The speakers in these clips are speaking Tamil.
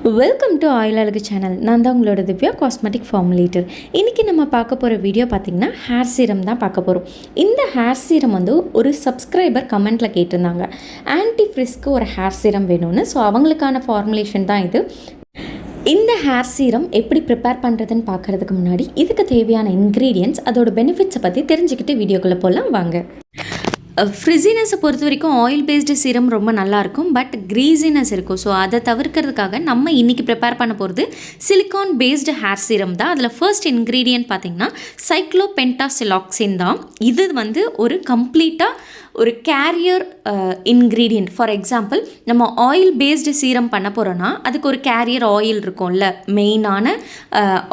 வெல்கம் டு ஆயில் அழகு சேனல். நான் தான் உங்களோட திவ்யா, காஸ்மெட்டிக் ஃபார்முலேட்டர். இன்றைக்கி நம்ம பார்க்க போகிற வீடியோ பார்த்திங்கன்னா ஹேர் சீரம் தான் பார்க்க போகிறோம். இந்த ஹேர் சீரம் வந்து ஒரு சப்ஸ்கிரைபர் கமெண்ட்டில் கேட்டிருந்தாங்க, ஆன்டி ஃப்ரிஸ்க்கு ஒரு ஹேர் சீரம் வேணும்னு. ஸோ அவங்களுக்கான ஃபார்முலேஷன் தான் இது. இந்த ஹேர் சீரம் எப்படி ப்ரிப்பேர் பண்ணுறதுன்னு பார்க்குறதுக்கு முன்னாடி இதுக்கு தேவையான இன்க்ரீடியன்ட்ஸ், அதோட பெனிஃபிட்ஸை பற்றி தெரிஞ்சுக்கிட்டு வீடியோக்குள்ளே போகலாம் வாங்க. ஃப்ரிஸினஸை பொறுத்த வரைக்கும் ஆயில் பேஸ்டு சீரம் ரொம்ப நல்லாயிருக்கும், பட் க்ரீஸினஸ் இருக்கும். ஸோ அதை தவிர்க்கிறதுக்காக நம்ம இன்றைக்கி ப்ரிப்பேர் பண்ண போகிறது சிலிக்கான் பேஸ்டு ஹேர் சீரம் தான். அதில் ஃபர்ஸ்ட் இன்க்ரீடியன்ட் பார்த்திங்கன்னா சைக்ளோபென்டாசிலாக்சின் தான். இது வந்து ஒரு கம்ப்ளீட்டாக ஒரு கேரியர் இன்க்ரீடியன்ட். ஃபார் எக்ஸாம்பிள், நம்ம ஆயில் பேஸ்டு சீரம் பண்ண போகிறோன்னா அதுக்கு ஒரு கேரியர் ஆயில் இருக்கும்ல, மெயினான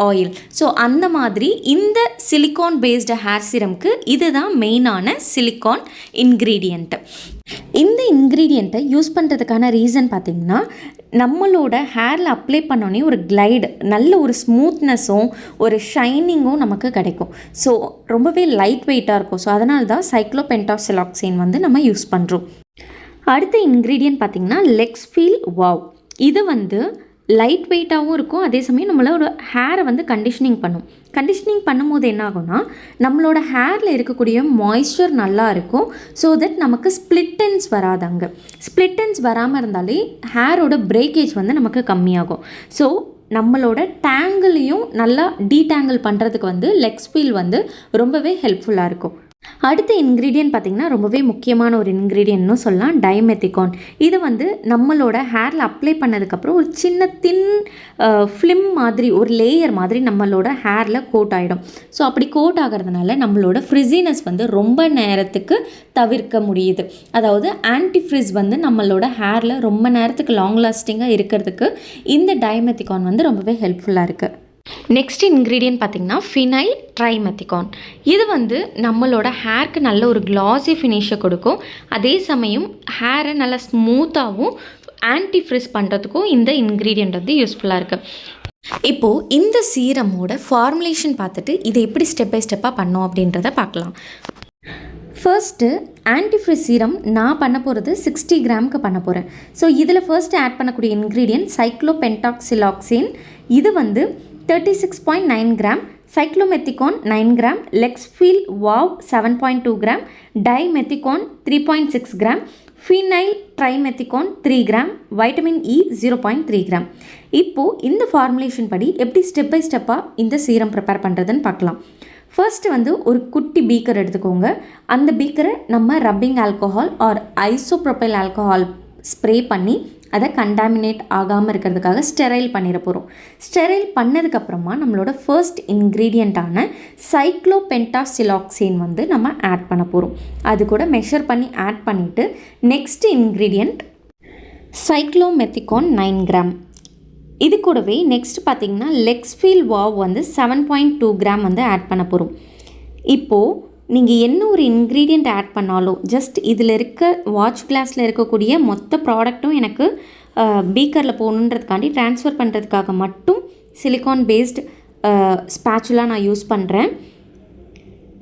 ஆயில். ஸோ அந்த மாதிரி இந்த சிலிக்கான் பேஸ்டு ஹேர் சீரம்க்கு இதுதான் மெயினான சிலிக்கான் இன்க்ரீடியண்ட்டு. இந்த இன்க்ரீடியண்ட்டை யூஸ் பண்ணுறதுக்கான ரீசன் பார்த்திங்கன்னா, நம்மளோட ஹேரில் அப்ளை பண்ணோன்னே ஒரு கிளைடு, நல்ல ஒரு ஸ்மூத்னஸும் ஒரு ஷைனிங்கும் நமக்கு கிடைக்கும். ஸோ ரொம்பவே லைட் வெயிட்டாக இருக்கும். ஸோ அதனால தான் சைக்ளோபென்டாசிலாக்சின் வந்து நம்ம யூஸ் பண்ணுறோம். அடுத்த இன்க்ரீடியன்ட் பார்த்திங்கன்னா லெக்ஸ்ஃபீல் வாவ். இது வந்து லைட் வெயிட்டாகவும் இருக்கும், அதே சமயம் நம்மளோட ஹேரை வந்து கண்டிஷனிங் பண்ணும். கண்டிஷனிங் பண்ணும்போது என்ன ஆகும்னா, நம்மளோட ஹேரில் இருக்கக்கூடிய மாய்ஸ்சர் நல்லா இருக்கும். ஸோ தட் நமக்கு ஸ்ப்ளிட்டன்ஸ் வராதாங்க. ஸ்ப்ளிட்டன்ஸ் வராமல் இருந்தாலே ஹேரோட பிரேக்கேஜ் வந்து நமக்கு கம்மியாகும். ஸோ நம்மளோட டேங்கிளையும் நல்லா டீடேங்கிள் பண்ணுறதுக்கு வந்து லெக்ஸ்ஃபீல் வந்து ரொம்பவே ஹெல்ப்ஃபுல்லாக இருக்கும். அடுத்த இன்க்ரீடியன்ட் பார்த்திங்கன்னா ரொம்பவே முக்கியமான ஒரு இன்க்ரீடியன்ட்னு சொல்லலாம், டைமெத்திகான். இது வந்து நம்மளோட ஹேரில் அப்ளை பண்ணதுக்கப்புறம் ஒரு சின்ன தின் ஃபிலிம் மாதிரி, ஒரு லேயர் மாதிரி நம்மளோட ஹேரில் கோட் ஆகிடும். ஸோ அப்படி கோட் ஆகிறதுனால நம்மளோட ஃப்ரிஸினஸ் வந்து ரொம்ப நேரத்துக்கு தவிர்க்க முடியுது. அதாவது ஆன்டி ஃப்ரிஸ் வந்து நம்மளோட ஹேரில் ரொம்ப நேரத்துக்கு லாங் லாஸ்டிங்காக இருக்கிறதுக்கு இந்த டைமெத்திகான் வந்து ரொம்பவே ஹெல்ப்ஃபுல்லாக இருக்குது. நெக்ஸ்ட் இன்க்ரீடியன்ட் பார்த்திங்கன்னா ஃபினைல் ட்ரைமெத்திகான். இது வந்து நம்மளோட ஹேருக்கு நல்ல ஒரு கிளாஸி ஃபினிஷை கொடுக்கும், அதே சமயம் ஹேரை நல்லா ஸ்மூத்தாகவும் ஆன்டி ஃப்ரிஸ் பண்ணுறதுக்கும் இந்த இன்க்ரீடியன்ட் வந்து யூஸ்ஃபுல்லாக இருக்குது. இப்போது இந்த சீரமோட ஃபார்முலேஷன் பார்த்துட்டு இதை எப்படி ஸ்டெப் பை ஸ்டெப்பாக பண்ணோம் அப்படின்றத பார்க்கலாம். ஃபர்ஸ்ட்டு ஆன்டிஃப்ரிஸ் சீரம் நான் பண்ண போகிறது 60 கிராமுக்கு பண்ண போகிறேன். ஸோ இதில் ஃபர்ஸ்ட்டு ஆட் பண்ணக்கூடிய இன்க்ரீடியன்ட் சைக்ளோபென்டாசிலாக்சின். இது வந்து 36.9 கிராம், சைக்ளோமெத்திகான் 9 கிராம், லெக்ஸ்ஃபீல் வாவ் 7.2 gram, dimethicone 3.6 gram, phenyl trimethicone 3 gram, vitamin E 0.3 gram. இப்போது இந்த ஃபார்முலேஷன் படி எப்படி ஸ்டெப் பை ஸ்டெப்பாக இந்த சீரம் ப்ரிப்பேர் பண்ணுறதுன்னு பார்க்கலாம். ஃபர்ஸ்ட்டு வந்து ஒரு குட்டி பீக்கர் எடுத்துக்கோங்க. அந்த பீக்கரை நம்ம rubbing alcohol or isopropyl alcohol spray பண்ணி அதை கண்டாமினேட் ஆகாமல் இருக்கிறதுக்காக ஸ்டெரைல் பண்ணிட போகிறோம். ஸ்டெரைல் பண்ணதுக்கப்புறமா நம்மளோட ஃபர்ஸ்ட் இன்க்ரீடியண்ட்டான சைக்ளோபென்டாசிலாக்சின் வந்து நம்ம ஆட் பண்ண போகிறோம். அது கூட மெஷர் பண்ணி ஆட் பண்ணிவிட்டு நெக்ஸ்ட் இன்க்ரீடியண்ட் சைக்ளோமெத்திகான் 9 கிராம். இது கூடவே நெக்ஸ்ட் பார்த்திங்கன்னா லெக்ஸ்ஃபீல் வாவ் வந்து 7.2 கிராம் வந்து ஆட் பண்ண போகிறோம். இப்போது நீங்கள் என்ன ஒரு இன்க்ரீடியண்ட் ஆட் பண்ணாலும் ஜஸ்ட் இதில் இருக்க வாட்ச் கிளாஸில் இருக்கக்கூடிய மொத்த ப்ராடக்ட்டும் எனக்கு பீக்கரில் போகணுன்றதுக்காண்டி ட்ரான்ஸ்ஃபர் பண்ணுறதுக்காக மட்டும் சிலிக்கான் பேஸ்டு ஸ்பேச்சுலா நான் யூஸ் பண்ணுறேன்.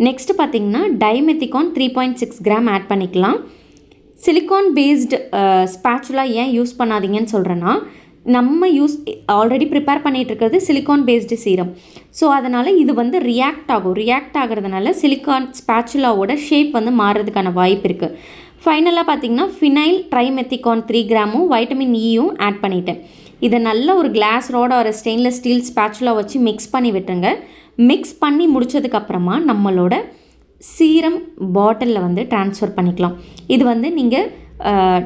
நெக்ஸ்ட்டு பார்த்திங்கன்னா டைமெத்திகான் 3.6 கிராம் ஆட் பண்ணிக்கலாம். சிலிக்கான் பேஸ்டு ஸ்பேச்சுலா ஏன் யூஸ் பண்ணாதீங்கன்னு சொல்கிறேன்னா, நம்ம ஆல்ரெடி ப்ரிப்பேர் பண்ணிகிட்டு இருக்கிறது சிலிக்கான் பேஸ்டு சீரம். ஸோ அதனால் இது வந்து ரியாக்ட் ஆகிறதுனால சிலிக்கான் ஸ்பேச்சுலாவோட ஷேப் வந்து மாறுறதுக்கான வாய்ப்பு இருக்குது. ஃபைனலாக பார்த்திங்கன்னா ஃபினைல் ட்ரைமெத்திகான் 3 கிராமும் வைட்டமின் இயும் ஆட் பண்ணிட்டேன். இதை நல்ல ஒரு கிளாஸ் ராட் ஒரு ஸ்டெயின்லெஸ் ஸ்டீல் ஸ்பேச்சுலா வச்சு மிக்ஸ் பண்ணி விட்டுருங்க. மிக்ஸ் பண்ணி முடித்ததுக்கப்புறமா நம்மளோட சீரம் பாட்டிலில் வந்து ட்ரான்ஸ்ஃபர் பண்ணிக்கலாம். இது வந்து நீங்கள்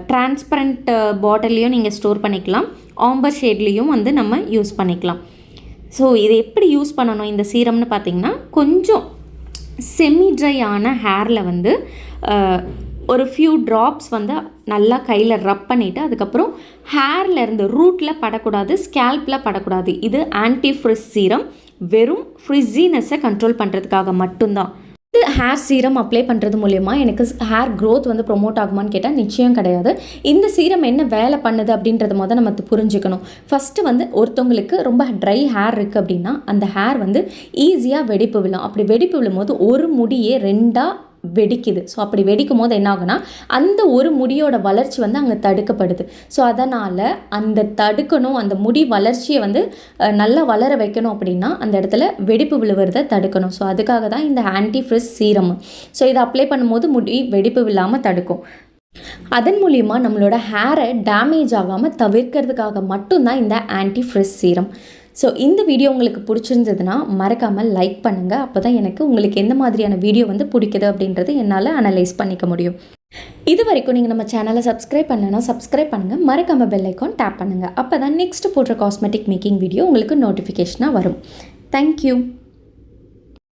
டிரான்ஸ்பரண்ட் பாட்டிலையும் நீங்கள் ஸ்டோர் பண்ணிக்கலாம், ஆம்பர் ஷேட்லேயும் வந்து நம்ம யூஸ் பண்ணிக்கலாம். ஸோ இதை எப்படி யூஸ் பண்ணணும் இந்த சீரம்னு பார்த்திங்கன்னா, கொஞ்சம் செமி ட்ரையான ஹேரில் வந்து ஒரு ஃபியூ ட்ராப்ஸ் வந்து நல்லா கையில் ரப் பண்ணிவிட்டு, அதுக்கப்புறம் ஹேரில் இருந்து ரூட்டில் படக்கூடாது, ஸ்கேல்பில் படக்கூடாது. இது ஆன்டி ஃப்ரிஸ் சீரம், வெறும் ஃப்ரிஸினஸை கண்ட்ரோல் பண்ணுறதுக்காக மட்டும்தான். இந்த ஹேர் சீரம் அப்ளை பண்ணுறது மூலமா எனக்கு ஹேர் க்ரோத் வந்து ப்ரொமோட் ஆகுமான்னு கேட்டால் நிச்சயம் கிடையாது. இந்த சீரம் என்ன வேலை பண்ணுது அப்படின்றத நம்ம புரிஞ்சுக்கணும். ஃபஸ்ட்டு வந்து ஒருத்தவங்களுக்கு ரொம்ப ட்ரை ஹேர் இருக்குது அப்படின்னா அந்த ஹேர் வந்து ஈஸியாக வெடிப்பு விழும். அப்படி வெடிப்பு விழும்போது ஒரு முடியே ரெண்டாக வெடிக்குது. ஸோ அப்படி வெடிக்கும் போது என்ன ஆகுனா அந்த ஒரு முடியோட வளர்ச்சி வந்து அங்கே தடுக்கப்படுது. ஸோ அதனால் அந்த தடுக்கணும், அந்த முடி வளர்ச்சியை வந்து நல்லா வளர வைக்கணும் அப்படின்னா அந்த இடத்துல வெடிப்பு விழுவுறதை தடுக்கணும். ஸோ அதுக்காக தான் இந்த ஆன்டி ஃப்ரிஸ் சீரம். ஸோ இதை அப்ளை பண்ணும்போது முடி வெடிப்பு விழாமல் தடுக்கும். அதன் மூலிமா நம்மளோட ஹேரை டேமேஜ் ஆகாமல் தவிர்க்கிறதுக்காக மட்டும்தான் இந்த ஆன்டி ஃப்ரிஸ் சீரம். ஸோ இந்த வீடியோ உங்களுக்கு பிடிச்சிருந்ததுன்னா மறக்காமல் லைக் பண்ணுங்கள். அப்போ தான் எனக்கு உங்களுக்கு எந்த மாதிரியான வீடியோ வந்து பிடிக்குது அப்படின்றது என்னால் அனலைஸ் பண்ணிக்க முடியும். இது வரைக்கும் நீங்கள் நம்ம சேனலை சப்ஸ்கிரைப் பண்ணலைன்னா சப்ஸ்கிரைப் பண்ணுங்கள். மறக்காமல் பெல் ஐக்கான் டேப் பண்ணுங்கள். அப்போ தான் நெக்ஸ்ட் போடுற காஸ்மெட்டிக் மேக்கிங் வீடியோ உங்களுக்கு நோட்டிஃபிகேஷனாக வரும். தேங்க்யூ.